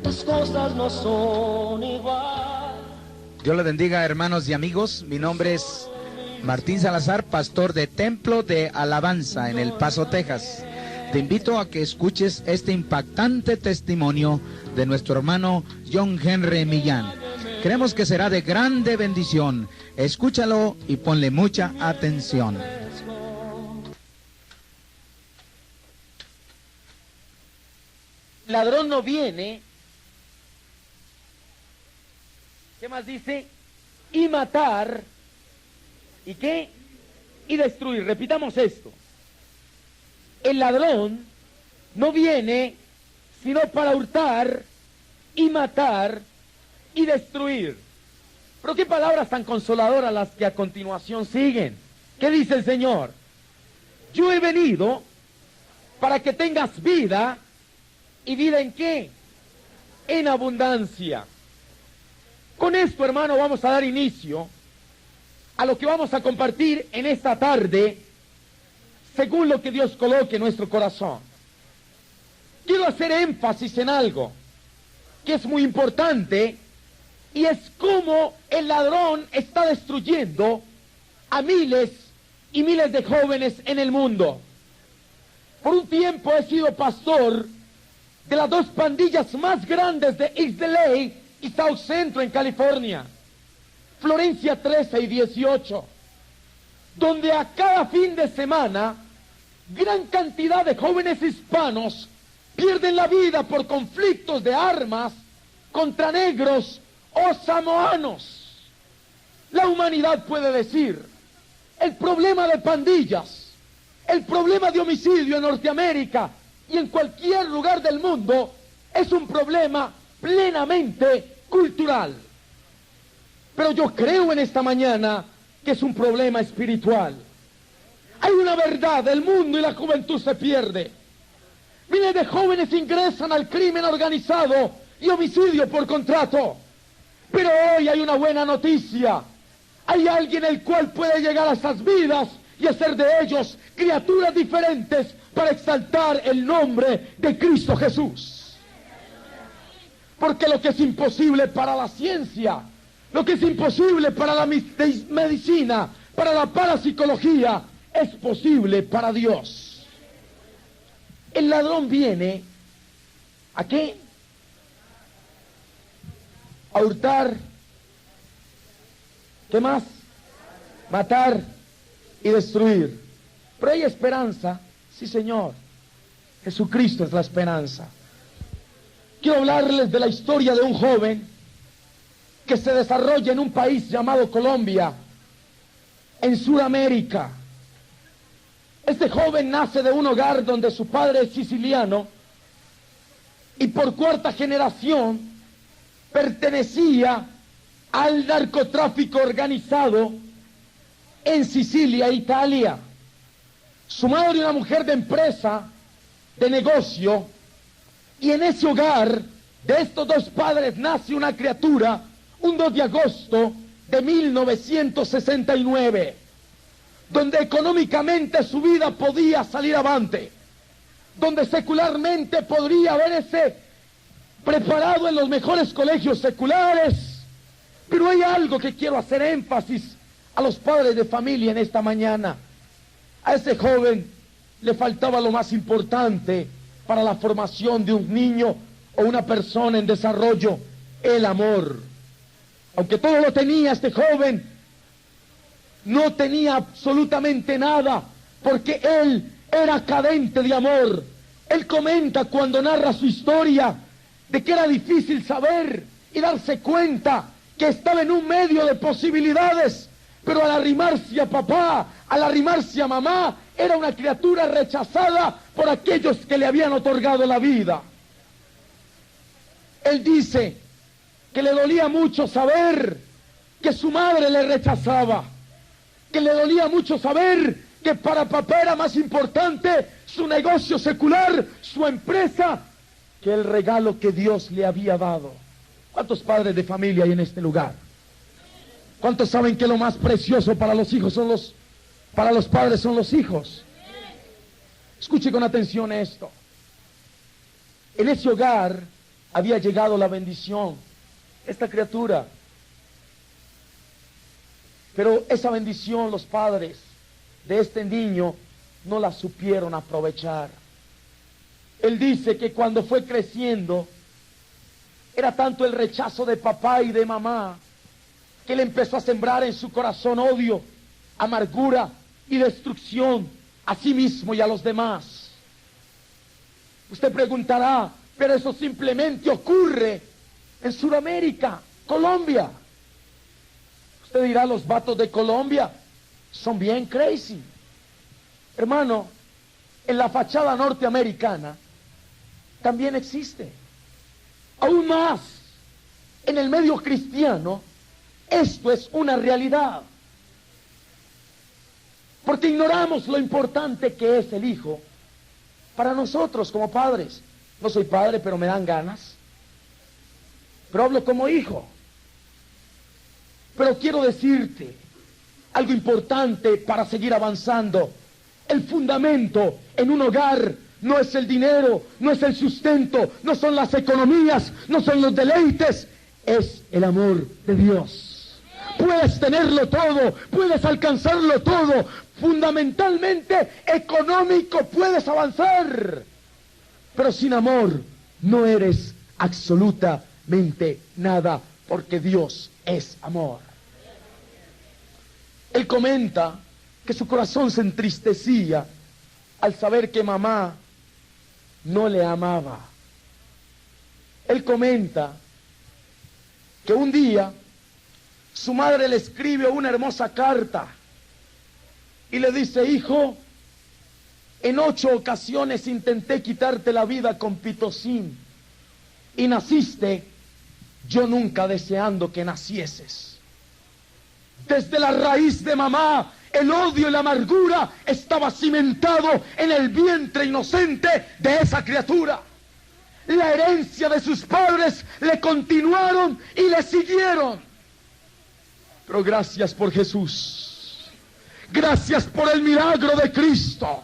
Las cosas no son igual. Dios les bendiga, hermanos y amigos. Mi nombre es Martín Salazar, pastor de Templo de Alabanza en El Paso, Texas. Te invito a que escuches este impactante testimonio de nuestro hermano John Henry Millán. Creemos que será de grande bendición. Escúchalo y ponle mucha atención. El ladrón no viene, ¿qué más dice? Y matar, ¿y qué? Y destruir. Repitamos esto. El ladrón no viene sino para hurtar y matar y destruir. Pero qué palabras tan consoladoras las que a continuación siguen. ¿Qué dice el Señor? Yo he venido para que tengas vida. ¿Y vida en qué? En abundancia. Con esto, hermano, vamos a dar inicio a lo que vamos a compartir en esta tarde, según lo que Dios coloque en nuestro corazón. Quiero hacer énfasis en algo que es muy importante, y es cómo el ladrón está destruyendo a miles y miles de jóvenes en el mundo. Por un tiempo he sido pastor de las dos pandillas más grandes de East LA y South Central en California, Florencia 13 y 18, donde a cada fin de semana gran cantidad de jóvenes hispanos pierden la vida por conflictos de armas contra negros o samoanos. La humanidad puede decir, el problema de pandillas, el problema de homicidio en Norteamérica y en cualquier lugar del mundo es un problema plenamente cultural. Pero yo creo en esta mañana que es un problema espiritual. Hay una verdad, el mundo y la juventud se pierde. Miles de jóvenes ingresan al crimen organizado y homicidio por contrato. Pero hoy hay una buena noticia. Hay alguien el cual puede llegar a esas vidas y hacer de ellos criaturas diferentes para exaltar el nombre de Cristo Jesús. Porque lo que es imposible para la ciencia, lo que es imposible para la medicina, para la parapsicología, es posible para Dios. El ladrón viene, ¿a qué? A hurtar, ¿qué más? Matar y destruir. Pero hay esperanza, sí, Señor. Jesucristo es la esperanza. Quiero hablarles de la historia de un joven que se desarrolla en un país llamado Colombia, en Sudamérica. Este joven nace de un hogar donde su padre es siciliano y por cuarta generación pertenecía al narcotráfico organizado en Sicilia, Italia. Su madre, una mujer de empresa, de negocio, y en ese hogar de estos dos padres nace una criatura un 2 de agosto de 1969, donde económicamente su vida podía salir avante, donde secularmente podría haberse preparado en los mejores colegios seculares. Pero hay algo que quiero hacer énfasis a los padres de familia en esta mañana. A ese joven le faltaba lo más importante para la formación de un niño o una persona en desarrollo: el amor. Aunque todo lo tenía, este joven no tenía absolutamente nada, porque él era carente de amor. Él comenta cuando narra su historia de que era difícil saber y darse cuenta que estaba en un medio de posibilidades, pero al arrimarse a papá, al arrimarse a mamá, era una criatura rechazada por aquellos que le habían otorgado la vida. Él dice que le dolía mucho saber que su madre le rechazaba, que le dolía mucho saber que para papá era más importante su negocio secular, su empresa, que el regalo que Dios le había dado. ¿Cuántos padres de familia hay en este lugar? ¿Cuántos saben que lo más precioso para los hijos para los padres son los hijos? Escuche con atención esto. En ese hogar había llegado la bendición, esta criatura. Pero esa bendición los padres de este niño no la supieron aprovechar. Él dice que cuando fue creciendo, era tanto el rechazo de papá y de mamá, que él empezó a sembrar en su corazón odio, amargura y destrucción a sí mismo y a los demás. Usted preguntará, pero eso simplemente ocurre en Sudamérica, Colombia. Usted dirá, los vatos de Colombia son bien crazy. Hermano, en la fachada norteamericana también existe. Aún más, en el medio cristiano, esto es una realidad. Porque ignoramos lo importante que es el hijo para nosotros como padres. No soy padre, pero me dan ganas. Pero hablo como hijo. Pero quiero decirte algo importante para seguir avanzando. El fundamento en un hogar no es el dinero, no es el sustento, no son las economías, no son los deleites, es el amor de Dios. Puedes tenerlo todo, puedes alcanzarlo todo, fundamentalmente económico puedes avanzar, pero sin amor no eres absolutamente nada, porque Dios es amor. Él comenta que su corazón se entristecía al saber que mamá no le amaba. Él comenta que un día su madre le escribe una hermosa carta y le dice: hijo, en 8 ocasiones intenté quitarte la vida con pitocin y naciste, yo nunca deseando que nacieses. Desde la raíz de mamá, el odio y la amargura estaba cimentado en el vientre inocente de esa criatura. La herencia de sus padres le continuaron y le siguieron. Pero gracias por Jesús. Gracias por el milagro de Cristo.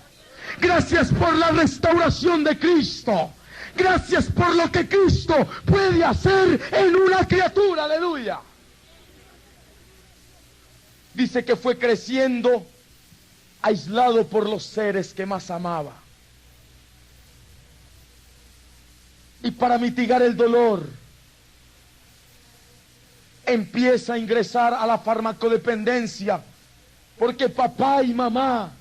Gracias por la restauración de Cristo. Gracias por lo que Cristo puede hacer en una criatura. Aleluya. Dice que fue creciendo aislado por los seres que más amaba. Y para mitigar el dolor, empieza a ingresar a la farmacodependencia, porque papá y mamá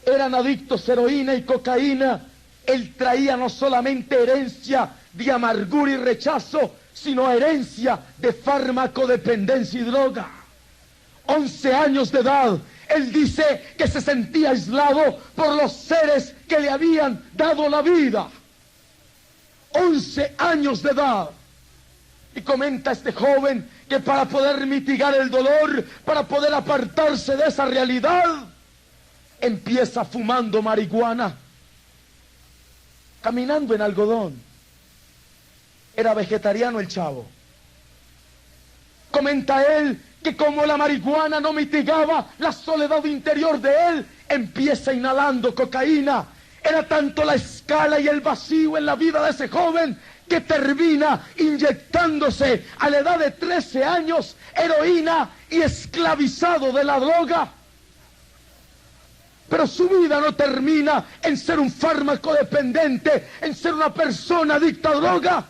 eran adictos a heroína y cocaína. Él traía no solamente herencia de amargura y rechazo, sino herencia de farmacodependencia y droga. 11 años de edad, él dice que se sentía aislado por los seres que le habían dado la vida. 11 años de edad. Y comenta este joven que para poder mitigar el dolor, para poder apartarse de esa realidad, empieza fumando marihuana, caminando en algodón. Era vegetariano el chavo. Comenta él que como la marihuana no mitigaba la soledad interior de él, empieza inhalando cocaína. Era tanto la escala y el vacío en la vida de ese joven que termina inyectándose a la edad de 13 años heroína y esclavizado de la droga. Pero su vida no termina en ser un fármaco dependiente, en ser una persona adicta a droga,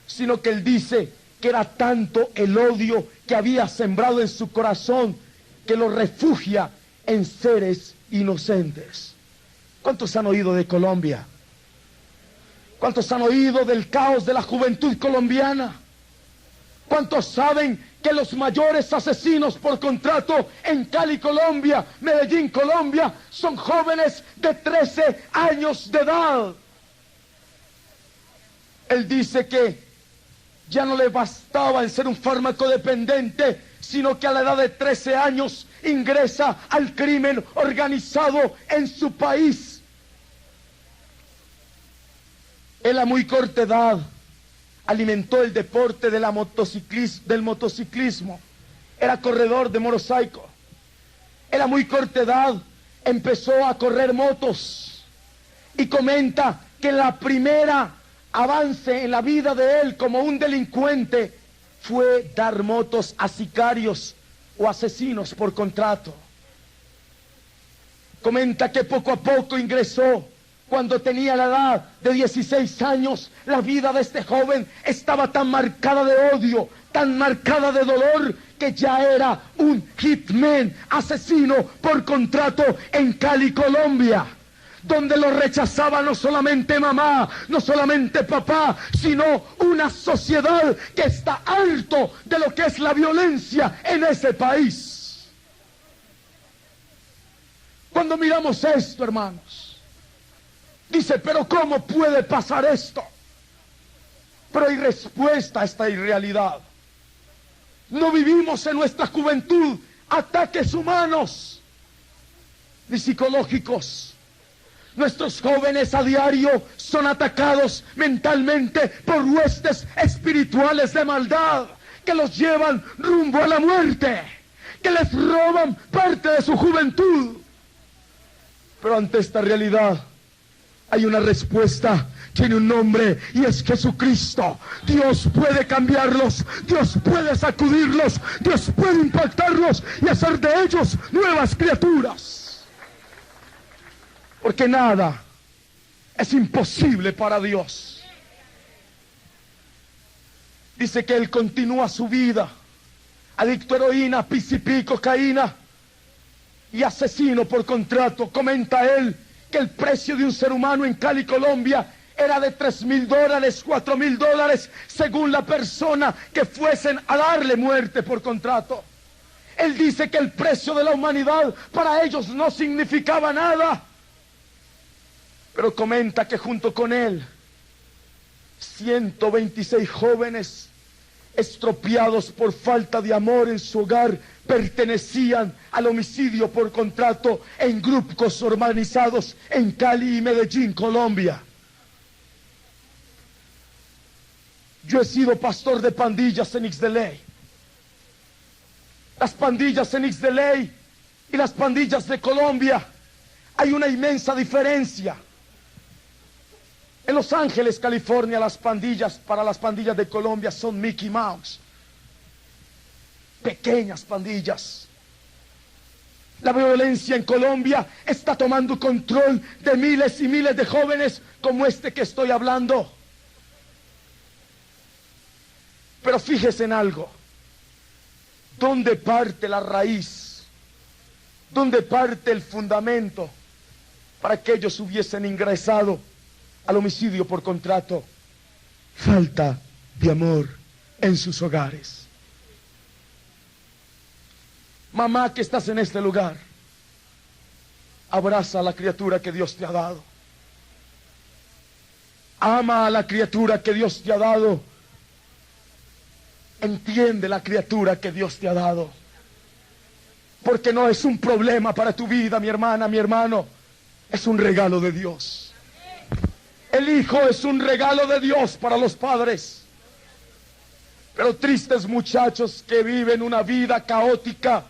sino que él dice que era tanto el odio que había sembrado en su corazón que lo refugia en seres inocentes. ¿Cuántos han oído de Colombia? ¿Cuántos han oído del caos de la juventud colombiana? ¿Cuántos saben que los mayores asesinos por contrato en Cali, Colombia, Medellín, Colombia, son jóvenes de 13 años de edad? Él dice que ya no le bastaba el ser un fármaco dependiente, sino que a la edad de 13 años ingresa al crimen organizado en su país. Él a muy corta edad alimentó el deporte de del motociclismo. Era corredor de motorcycle. Él a muy corta edad empezó a correr motos. Y comenta que la primera avance en la vida de él como un delincuente fue dar motos a sicarios o asesinos por contrato. Comenta que poco a poco ingresó. Cuando tenía la edad de 16 años, la vida de este joven estaba tan marcada de odio, tan marcada de dolor, que ya era un hitman, asesino por contrato en Cali, Colombia, donde lo rechazaba no solamente mamá, no solamente papá, sino una sociedad que está harto de lo que es la violencia en ese país. Cuando miramos esto, hermanos, dice, pero ¿cómo puede pasar esto? Pero hay respuesta a esta irrealidad. No vivimos en nuestra juventud ataques humanos ni psicológicos. Nuestros jóvenes a diario son atacados mentalmente por huestes espirituales de maldad que los llevan rumbo a la muerte, que les roban parte de su juventud. Pero ante esta realidad hay una respuesta, tiene un nombre y es Jesucristo. Dios puede cambiarlos, Dios puede sacudirlos, Dios puede impactarlos y hacer de ellos nuevas criaturas. Porque nada es imposible para Dios. Dice que él continúa su vida, adicto a heroína, PCP, cocaína y asesino por contrato. Comenta él que el precio de un ser humano en Cali, Colombia, era de $3,000, $4,000, según la persona que fuesen a darle muerte por contrato. Él dice que el precio de la humanidad para ellos no significaba nada. Pero comenta que junto con él, 126 jóvenes estropeados por falta de amor en su hogar pertenecían al homicidio por contrato en grupos organizados en Cali y Medellín, Colombia. Yo he sido pastor de pandillas en Ixdeley. Las pandillas en Ixdeley y las pandillas de Colombia, hay una inmensa diferencia. En Los Ángeles, California, las pandillas para las pandillas de Colombia son Mickey Mouse. Pequeñas pandillas. La violencia en Colombia está tomando control de miles y miles de jóvenes como este que estoy hablando. Pero fíjese en algo. ¿Dónde parte la raíz? ¿Dónde parte el fundamento para que ellos hubiesen ingresado al homicidio por contrato? Falta de amor en sus hogares. Mamá que estás en este lugar, abraza a la criatura que Dios te ha dado. Ama a la criatura que Dios te ha dado. Entiende la criatura que Dios te ha dado. Porque no es un problema para tu vida, mi hermana, mi hermano. Es un regalo de Dios. El hijo es un regalo de Dios para los padres. Pero tristes muchachos que viven una vida caótica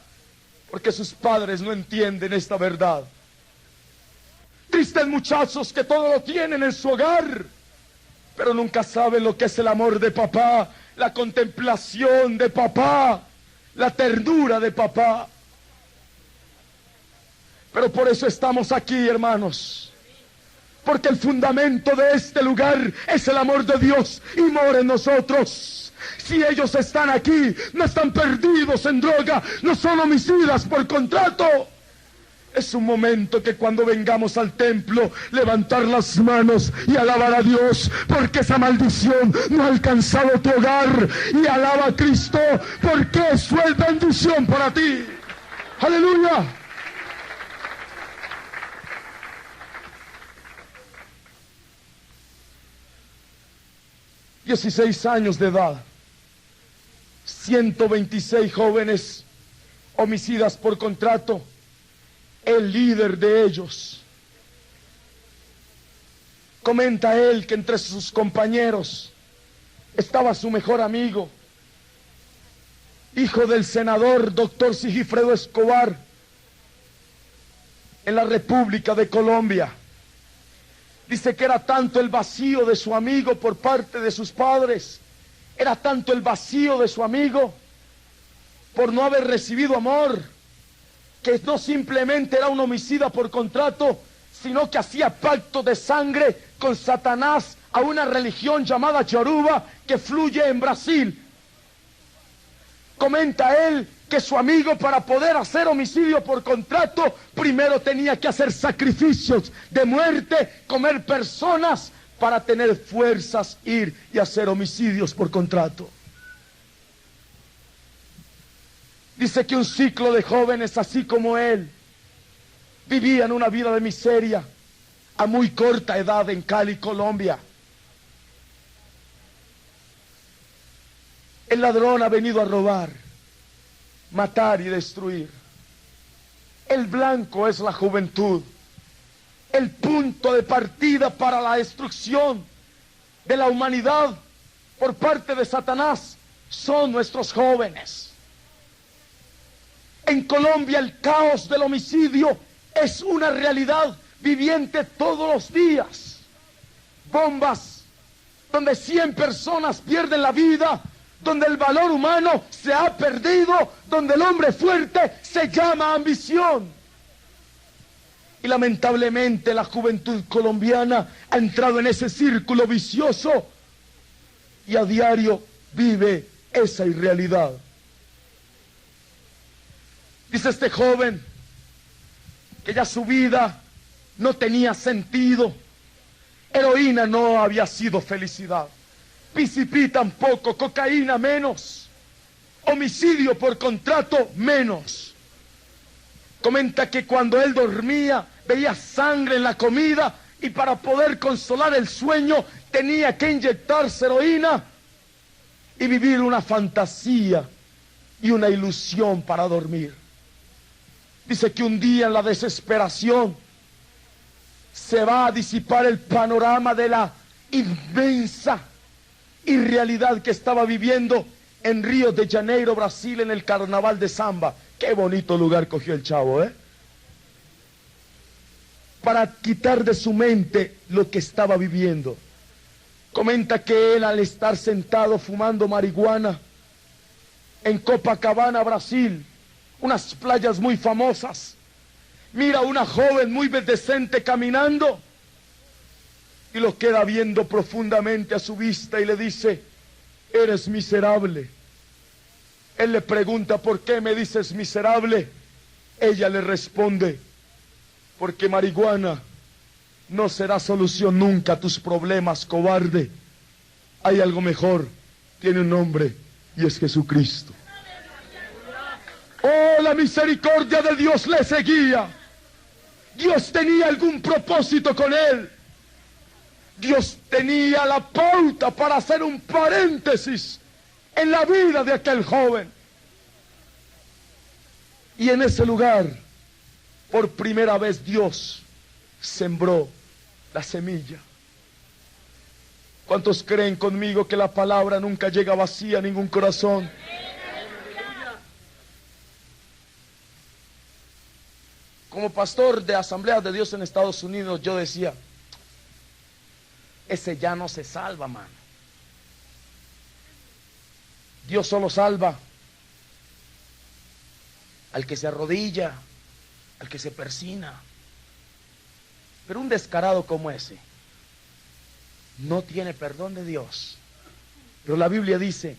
porque sus padres no entienden esta verdad. Tristes muchachos que todo lo tienen en su hogar, pero nunca saben lo que es el amor de papá, la contemplación de papá, la ternura de papá. Pero por eso estamos aquí, hermanos. Porque el fundamento de este lugar es el amor de Dios y mora en nosotros. Si ellos están aquí, no están perdidos en droga, no son homicidas por contrato. Es un momento que cuando vengamos al templo, levantar las manos y alabar a Dios, porque esa maldición no ha alcanzado tu hogar. Y alaba a Cristo, porque eso es bendición para ti. ¡Aleluya! ...16 años de edad... ...126 jóvenes... ...homicidas por contrato... ...el líder de ellos... ...comenta él que entre sus compañeros... ...estaba su mejor amigo... ...hijo del senador doctor Sigifredo Escobar... ...en la República de Colombia... Dice que era tanto el vacío de su amigo por parte de sus padres, era tanto el vacío de su amigo por no haber recibido amor, que no simplemente era un homicida por contrato, sino que hacía pacto de sangre con Satanás a una religión llamada Yoruba que fluye en Brasil. Comenta él que su amigo, para poder hacer homicidio por contrato, primero tenía que hacer sacrificios de muerte, comer personas para tener fuerzas, ir y hacer homicidios por contrato. Dice que un ciclo de jóvenes así como él vivían una vida de miseria a muy corta edad en Cali, Colombia. El ladrón ha venido a robar, matar y destruir. El blanco es la juventud. El punto de partida para la destrucción de la humanidad por parte de Satanás son nuestros jóvenes. En Colombia el caos del homicidio es una realidad viviente todos los días. Bombas donde 100 personas pierden la vida, donde el valor humano se ha perdido, donde el hombre fuerte se llama ambición. Y lamentablemente la juventud colombiana ha entrado en ese círculo vicioso y a diario vive esa irrealidad. Dice este joven que ya su vida no tenía sentido. Heroína no había sido felicidad. PCP tampoco, cocaína menos, homicidio por contrato menos. Comenta que cuando él dormía veía sangre en la comida y para poder consolar el sueño tenía que inyectarse heroína y vivir una fantasía y una ilusión para dormir. Dice que un día en la desesperación se va a disipar el panorama de la inmensa irrealidad que estaba viviendo en Río de Janeiro, Brasil, en el carnaval de samba. Qué bonito lugar cogió el chavo, ¿eh? Para quitar de su mente lo que estaba viviendo. Comenta que él, al estar sentado fumando marihuana en Copacabana, Brasil, unas playas muy famosas, mira a una joven muy decente caminando y lo queda viendo profundamente a su vista y le dice: eres miserable. Él le pregunta: ¿por qué me dices miserable? Ella le responde: porque marihuana no será solución nunca a tus problemas, cobarde. Hay algo mejor, tiene un nombre y es Jesucristo. Oh, la misericordia de Dios le seguía. Dios tenía algún propósito con él. Dios tenía la pauta para hacer un paréntesis en la vida de aquel joven. Y en ese lugar, por primera vez, Dios sembró la semilla. ¿Cuántos creen conmigo que la palabra nunca llega vacía a ningún corazón? Como pastor de Asamblea de Dios en Estados Unidos, yo decía: ese ya no se salva, mano. Dios solo salva al que se arrodilla, al que se persina. Pero un descarado como ese no tiene perdón de Dios. Pero la Biblia dice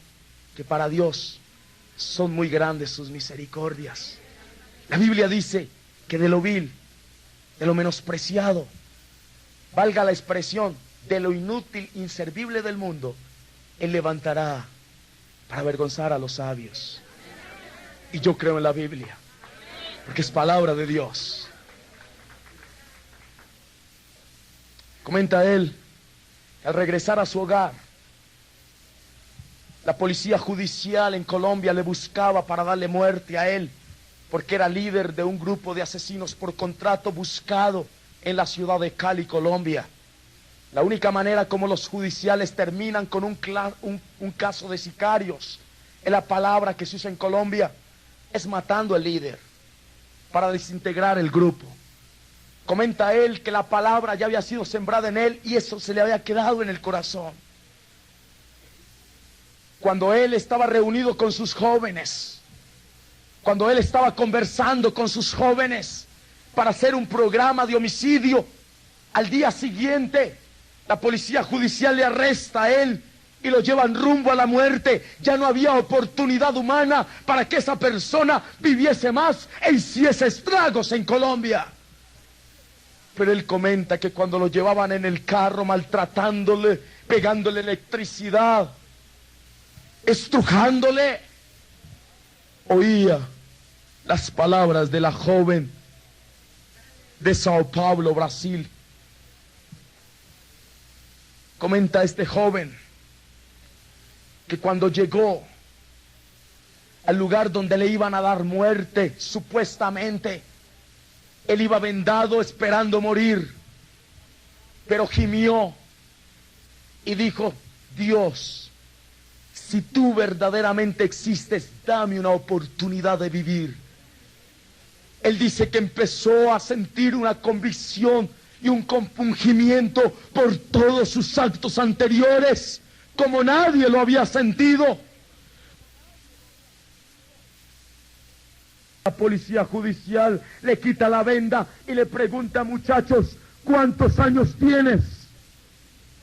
que para Dios son muy grandes sus misericordias. La Biblia dice que de lo vil, de lo menospreciado, valga la expresión, de lo inútil, inservible del mundo, Él levantará para avergonzar a los sabios. Y yo creo en la Biblia, porque es palabra de Dios. Comenta él que al regresar a su hogar, la policía judicial en Colombia le buscaba para darle muerte a él, porque era líder de un grupo de asesinos por contrato buscado en la ciudad de Cali, Colombia. La única manera como los judiciales terminan con un caso de sicarios, es la palabra que se usa en Colombia, es matando al líder para desintegrar el grupo. Comenta él que la palabra ya había sido sembrada en él y eso se le había quedado en el corazón. Cuando él estaba reunido con sus jóvenes, cuando él estaba conversando con sus jóvenes para hacer un programa de homicidio, al día siguiente la policía judicial le arresta a él y lo llevan rumbo a la muerte. Ya no había oportunidad humana para que esa persona viviese más e hiciese estragos en Colombia. Pero él comenta que cuando lo llevaban en el carro maltratándole, pegándole electricidad, estrujándole, oía las palabras de la joven de Sao Paulo, Brasil. Comenta este joven que cuando llegó al lugar donde le iban a dar muerte, supuestamente, él iba vendado esperando morir, pero gimió y dijo: Dios, si tú verdaderamente existes, dame una oportunidad de vivir. Él dice que empezó a sentir una convicción y un compungimiento por todos sus actos anteriores, como nadie lo había sentido. La policía judicial le quita la venda y le pregunta: muchachos, ¿cuántos años tienes?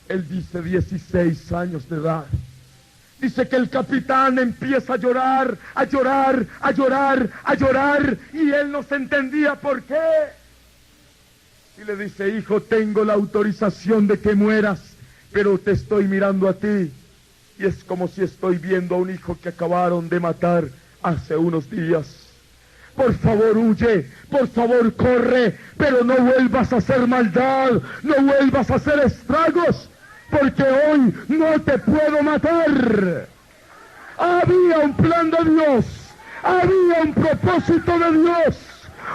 Él dice: 16 años de edad. Dice que el capitán empieza a llorar, a llorar, a llorar, a llorar, y él no se entendía por qué. Y le dice: hijo, tengo la autorización de que mueras, pero te estoy mirando a ti, y es como si estoy viendo a un hijo que acabaron de matar hace unos días. Por favor, huye, por favor, corre, pero no vuelvas a hacer maldad, no vuelvas a hacer estragos, porque hoy no te puedo matar. Había un plan de Dios, había un propósito de Dios.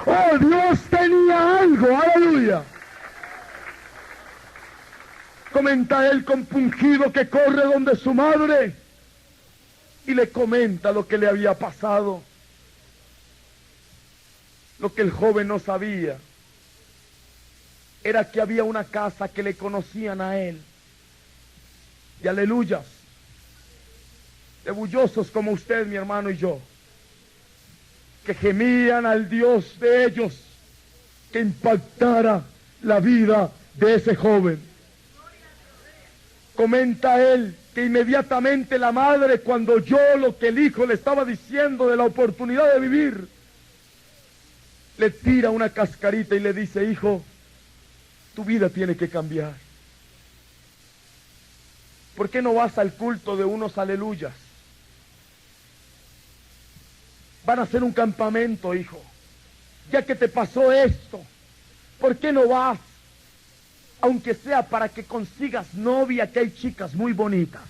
Oh, Dios tenía algo, aleluya. Comenta él compungido que corre donde su madre y le comenta lo que le había pasado. Lo que el joven no sabía era que había una casa que le conocían a él, de aleluyas, de bullosos como usted, mi hermano, y yo, que gemían al Dios de ellos que impactara la vida de ese joven. Comenta él que inmediatamente la madre, cuando oyó lo que el hijo le estaba diciendo de la oportunidad de vivir, le tira una cascarita y le dice: hijo, tu vida tiene que cambiar. ¿Por qué no vas al culto de unos aleluyas? Van a hacer un campamento, hijo. Ya que te pasó esto, ¿por qué no vas? Aunque sea para que consigas novia, que hay chicas muy bonitas.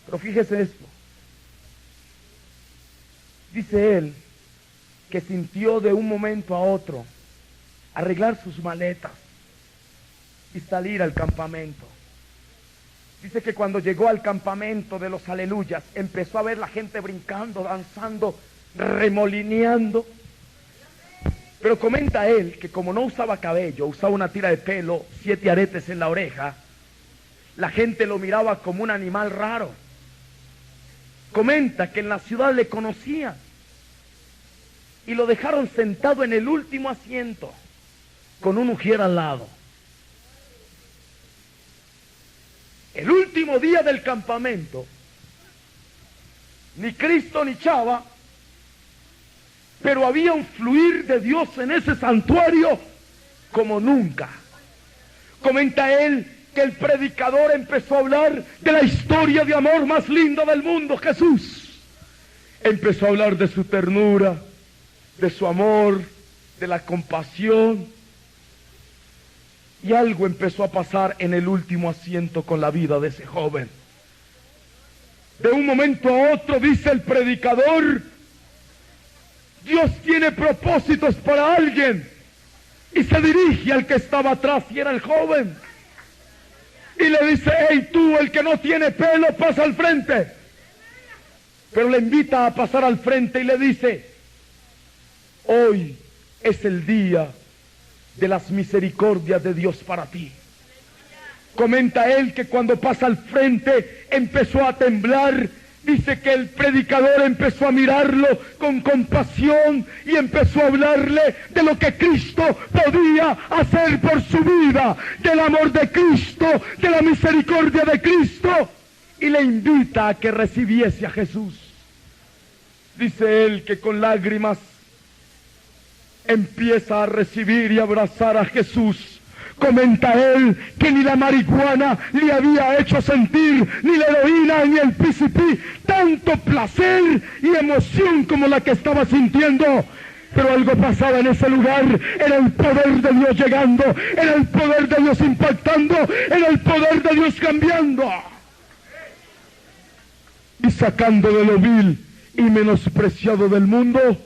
Pero fíjese esto. Dice él que sintió de un momento a otro arreglar sus maletas y salir al campamento. Dice que cuando llegó al campamento de los aleluyas, empezó a ver la gente brincando, danzando, remolineando. Pero comenta él que como no usaba cabello, usaba una tira de pelo, 7 aretes en la oreja, la gente lo miraba como un animal raro. Comenta que en la ciudad le conocían y lo dejaron sentado en el último asiento con un ujier al lado. El último día del campamento, ni Cristo ni Chava, pero había un fluir de Dios en ese santuario como nunca. Comenta él que el predicador empezó a hablar de la historia de amor más linda del mundo, Jesús. Empezó a hablar de su ternura, de su amor, de la compasión. Y algo empezó a pasar en el último asiento con la vida de ese joven. De un momento a otro, dice el predicador, Dios tiene propósitos para alguien. Y se dirige al que estaba atrás, y era el joven. Y le dice: hey, tú, el que no tiene pelo, pasa al frente. Pero le invita a pasar al frente y le dice: Hoy es el día de las misericordias de Dios para ti. Comenta él que cuando pasa al frente empezó a temblar. Dice que el predicador empezó a mirarlo con compasión y empezó a hablarle de lo que Cristo podía hacer por su vida, del amor de Cristo, de la misericordia de Cristo, y le invita a que recibiese a Jesús. Dice él que con lágrimas empieza a recibir y abrazar a Jesús. Comenta él que ni la marihuana le había hecho sentir, ni la heroína, ni el PCP, tanto placer y emoción como la que estaba sintiendo. Pero algo pasaba en ese lugar, era el poder de Dios llegando, era el poder de Dios impactando, era el poder de Dios cambiando. Y sacando de lo vil y menospreciado del mundo,